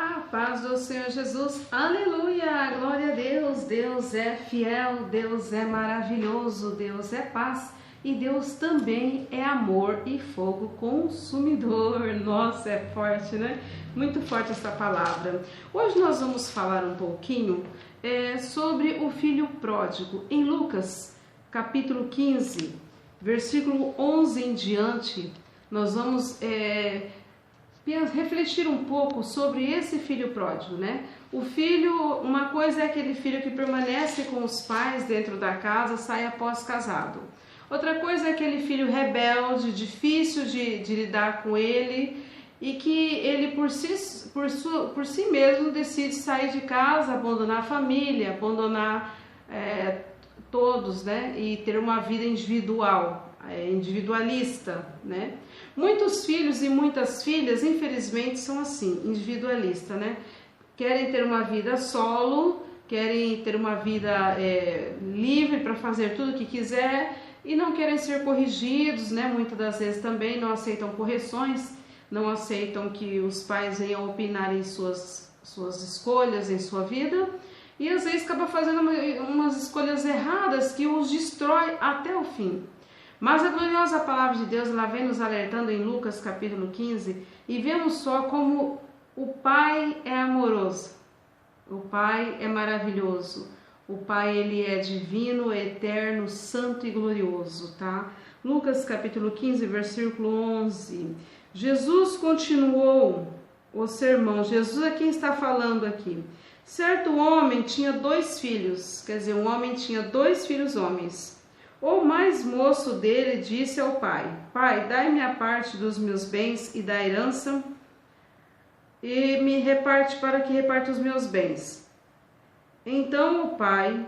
A paz do Senhor Jesus, aleluia, glória a Deus. Deus é fiel, Deus é maravilhoso, Deus é paz e Deus também é amor e fogo consumidor. Nossa, é forte, né? Muito forte essa palavra. Hoje nós vamos falar um pouquinho sobre o filho pródigo. Em Lucas, capítulo 15, versículo 11 em diante, nós vamos refletir um pouco sobre esse filho pródigo, né? O filho, uma coisa é aquele filho que permanece com os pais dentro da casa, sai após casado. Outra coisa é aquele filho rebelde, difícil de lidar com ele e que ele por si mesmo decide sair de casa, abandonar a família, abandonar todos, né? E ter uma vida individualista, né? Muitos filhos e muitas filhas, infelizmente, são assim, individualistas, né? Querem ter uma vida solo, querem ter uma vida livre para fazer tudo o que quiser e não querem ser corrigidos, né? Muitas das vezes também não aceitam correções, não aceitam que os pais venham opinar em suas escolhas, em sua vida, e às vezes acaba fazendo umas escolhas erradas que os destrói até o fim. Mas a gloriosa palavra de Deus, ela vem nos alertando em Lucas capítulo 15, e vemos só como o Pai é amoroso, o Pai é maravilhoso, o Pai ele é divino, eterno, santo e glorioso, tá? Lucas capítulo 15, versículo 11, Jesus continuou o sermão, Jesus é quem está falando aqui. Certo homem tinha 2 filhos, quer dizer, um homem tinha 2 filhos homens. O mais moço dele disse ao pai: Pai, dai-me a parte dos meus bens e da herança, e me reparte para que reparta os meus bens. Então o pai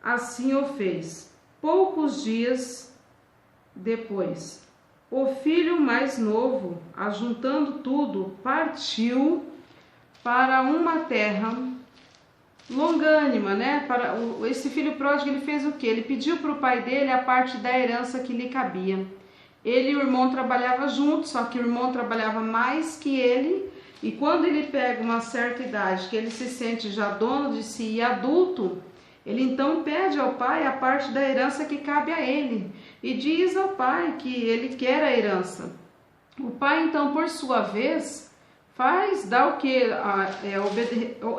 assim o fez. Poucos dias depois, o filho mais novo, ajuntando tudo, partiu para uma terra longânima, né? Esse filho pródigo, ele fez o quê? Ele pediu para o pai dele a parte da herança que lhe cabia. Ele e o irmão trabalhavam juntos, só que o irmão trabalhava mais que ele, e quando ele pega uma certa idade, que ele se sente já dono de si e adulto, ele então pede ao pai a parte da herança que cabe a ele, e diz ao pai que ele quer a herança. O pai então, por sua vez, dá o que?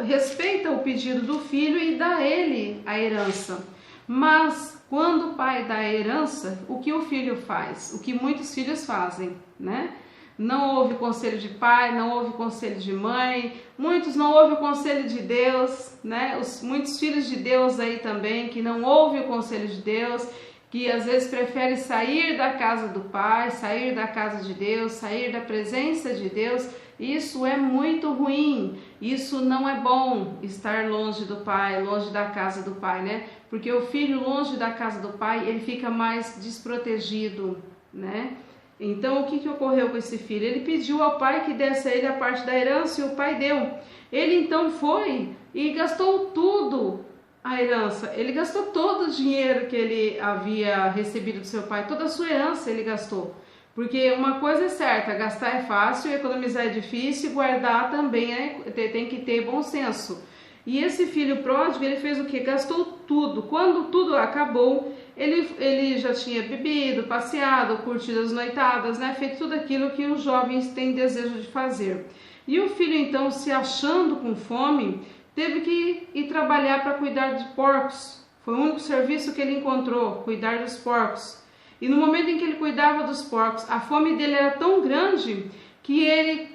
Respeita o pedido do filho e dá a ele a herança. Mas quando o pai dá a herança, o que o filho faz? O que muitos filhos fazem, né? Não ouve o conselho de pai, não ouve o conselho de mãe, muitos não ouvem o conselho de Deus, né? Muitos filhos de Deus aí também que não ouvem o conselho de Deus, que às vezes prefere sair da casa do pai, sair da casa de Deus, sair da presença de Deus. Isso é muito ruim, isso não é bom, estar longe do pai, longe da casa do pai, né? Porque o filho longe da casa do pai, ele fica mais desprotegido, né? Então, o que ocorreu com esse filho? Ele pediu ao pai que desse a ele a parte da herança e o pai deu. Ele então foi e gastou tudo a herança, ele gastou todo o dinheiro que ele havia recebido do seu pai, toda a sua herança ele gastou. Porque uma coisa é certa, gastar é fácil, economizar é difícil, guardar também tem que ter bom senso. E esse filho pródigo, ele fez o quê? Gastou tudo. Quando tudo acabou, ele já tinha bebido, passeado, curtido as noitadas, né? Feito tudo aquilo que os jovens têm desejo de fazer. E o filho então, se achando com fome, teve que ir trabalhar para cuidar de porcos. Foi o único serviço que ele encontrou, cuidar dos porcos. E no momento em que ele cuidava dos porcos, a fome dele era tão grande que ele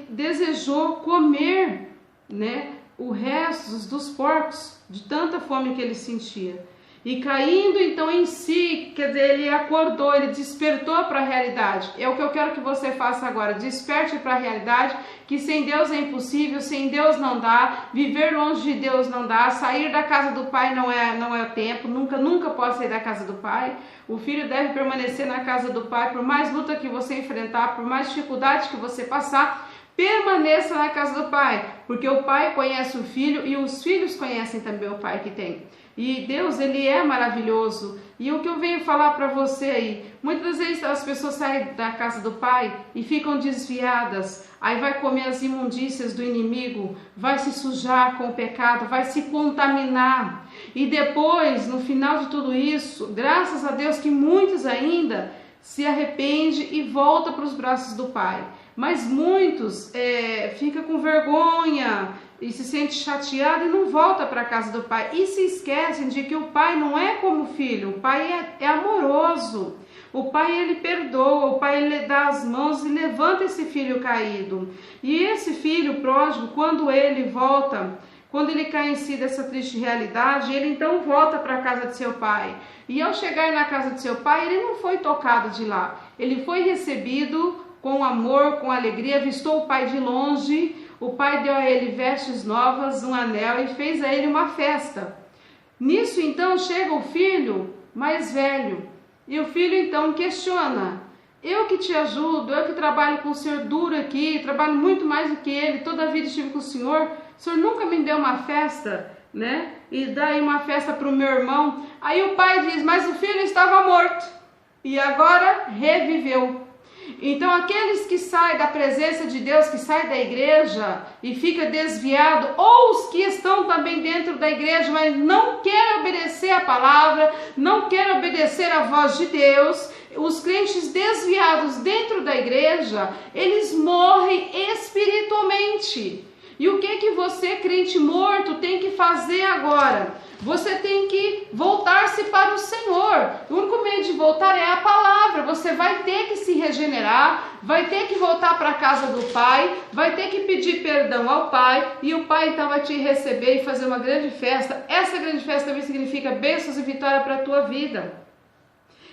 desejou comer, né, o resto dos porcos, de tanta fome que ele sentia. E caindo então em si, quer dizer, ele acordou, ele despertou para a realidade. É o que eu quero que você faça agora, desperte para a realidade, que sem Deus é impossível, sem Deus não dá, viver longe de Deus não dá, sair da casa do pai não é tempo, nunca pode sair da casa do pai. O filho deve permanecer na casa do pai, por mais luta que você enfrentar, por mais dificuldade que você passar, permaneça na casa do Pai, porque o Pai conhece o Filho e os filhos conhecem também o Pai que tem. E Deus, Ele é maravilhoso. E o que eu venho falar para você aí, muitas vezes as pessoas saem da casa do Pai e ficam desviadas, aí vai comer as imundícias do inimigo, vai se sujar com o pecado, vai se contaminar. E depois, no final de tudo isso, graças a Deus que muitos ainda se arrependem e voltam para os braços do Pai. Mas muitos ficam com vergonha e se sentem chateados e não voltam para a casa do Pai. E se esquecem de que o Pai não é como o filho, o Pai é amoroso. O Pai, Ele perdoa, o Pai, Ele dá as mãos e levanta esse filho caído. E esse filho pródigo, quando ele volta, quando ele cai em si dessa triste realidade, ele então volta para a casa de seu pai. E ao chegar na casa de seu pai, ele não foi tocado de lá. Ele foi recebido com amor, com alegria, avistou o pai de longe. O pai deu a ele vestes novas, um anel e fez a ele uma festa. Nisso então chega o filho mais velho. E o filho então questiona: eu que te ajudo, eu que trabalho com o senhor duro aqui, trabalho muito mais do que ele, toda a vida estive com o senhor nunca me deu uma festa, né? E daí uma festa para o meu irmão. Aí o pai diz: mas o filho estava morto e agora reviveu. Então aqueles que saem da presença de Deus, que saem da igreja e fica desviado, ou os que estão também dentro da igreja, mas não querem obedecer a palavra, não querem obedecer a voz de Deus, os crentes desviados dentro da igreja, eles morrem espiritualmente. E o que você, crente morto, tem que fazer agora? Você tem que voltar-se para o Senhor. O único meio de voltar é a palavra. Você vai ter que se regenerar, vai ter que voltar para a casa do Pai, vai ter que pedir perdão ao Pai, e o Pai então vai te receber e fazer uma grande festa. Essa grande festa também significa bênçãos e vitória para a tua vida.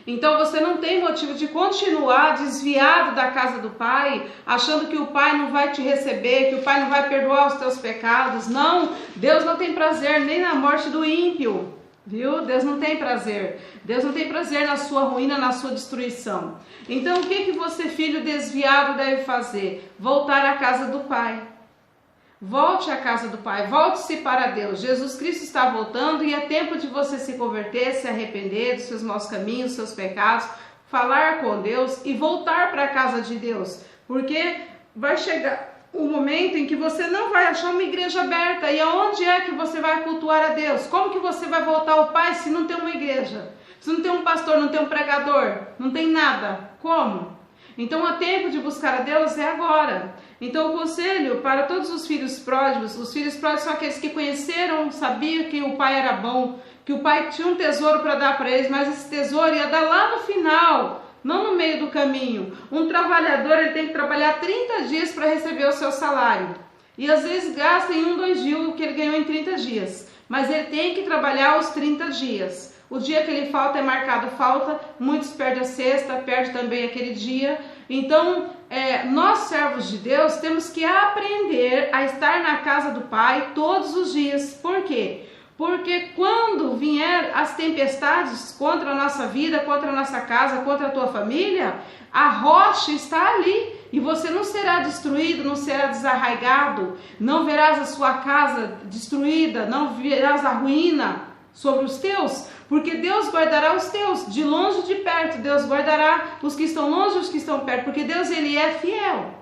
Então você não tem motivo de continuar desviado da casa do Pai, achando que o Pai não vai te receber, que o Pai não vai perdoar os teus pecados. Não, Deus não tem prazer nem na morte do ímpio, viu? Deus não tem prazer. Deus não tem prazer na sua ruína, na sua destruição. Então o que você, filho desviado, deve fazer? Voltar à casa do Pai. Volte à casa do Pai, volte-se para Deus. Jesus Cristo está voltando e é tempo de você se converter, se arrepender dos seus maus caminhos, dos seus pecados, falar com Deus e voltar para a casa de Deus. Porque vai chegar um momento em que você não vai achar uma igreja aberta. E aonde é que você vai cultuar a Deus? Como que você vai voltar ao Pai se não tem uma igreja? Se não tem um pastor, não tem um pregador, não tem nada? Como? Então, o tempo de buscar a Deus é agora. Então, o conselho para todos os filhos pródigos são aqueles que conheceram, sabiam que o pai era bom, que o pai tinha um tesouro para dar para eles, mas esse tesouro ia dar lá no final, não no meio do caminho. Um trabalhador, ele tem que trabalhar 30 dias para receber o seu salário. E às vezes gasta em 1, 2 dias o que ele ganhou em 30 dias. Mas ele tem que trabalhar os 30 dias. O dia que ele falta é marcado falta, muitos perdem a sexta, perdem também aquele dia. Então, nós servos de Deus temos que aprender a estar na casa do Pai todos os dias. Por quê? Porque quando vier as tempestades contra a nossa vida, contra a nossa casa, contra a tua família, a rocha está ali e você não será destruído, não será desarraigado, não verás a sua casa destruída, não verás a ruína sobre os teus, porque Deus guardará os teus, de longe e de perto. Deus guardará os que estão longe e os que estão perto, porque Deus, Ele é fiel.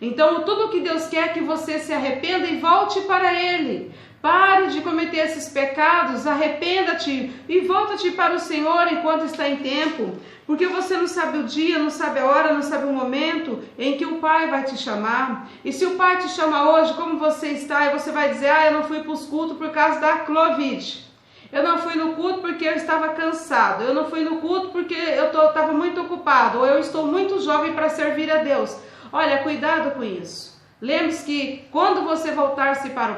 Então, tudo o que Deus quer é que você se arrependa e volte para Ele. Pare de cometer esses pecados, arrependa-te e volta-te para o Senhor enquanto está em tempo, porque você não sabe o dia, não sabe a hora, não sabe o momento em que o Pai vai te chamar. E se o Pai te chama hoje, como você está, e você vai dizer: eu não fui para os cultos por causa da Covid. Eu não fui no culto porque eu estava cansado. Eu não fui no culto porque eu estava muito ocupado. Ou eu estou muito jovem para servir a Deus. Olha, cuidado com isso. Lembre-se que quando você voltar-se para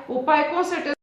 o Pai com certeza